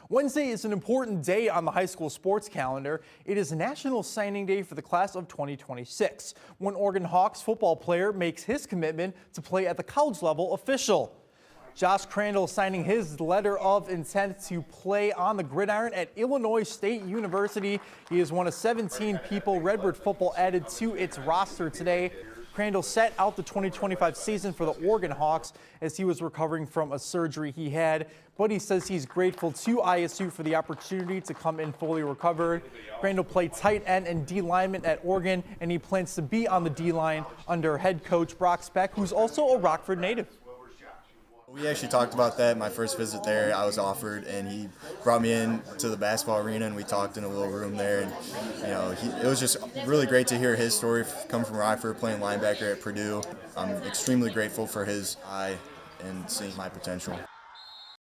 Wednesday is an important day on the high school sports calendar. It is National Signing Day for the class of 2026, when Oregon Hawks football player makes his commitment to play at the college level official. Josh Crandall signing his letter of intent to play on the gridiron at Illinois State University. He is one of 17 people Redbird football added to its roster today. Crandall set out the 2025 season for the Oregon Hawks as he was recovering from a surgery he had, but he says he's grateful to ISU for the opportunity to come in fully recovered. Crandall played tight end and D lineman at Oregon, and he plans to be on the D line under head coach Brock Speck, who's also a Rockford native. We actually talked about that my first visit there. I was offered, and he brought me in to the basketball arena, and we talked in a little room there. And it was just really great to hear his story, come from Rockford, playing linebacker at Purdue. I'm extremely grateful for his eye and seeing my potential.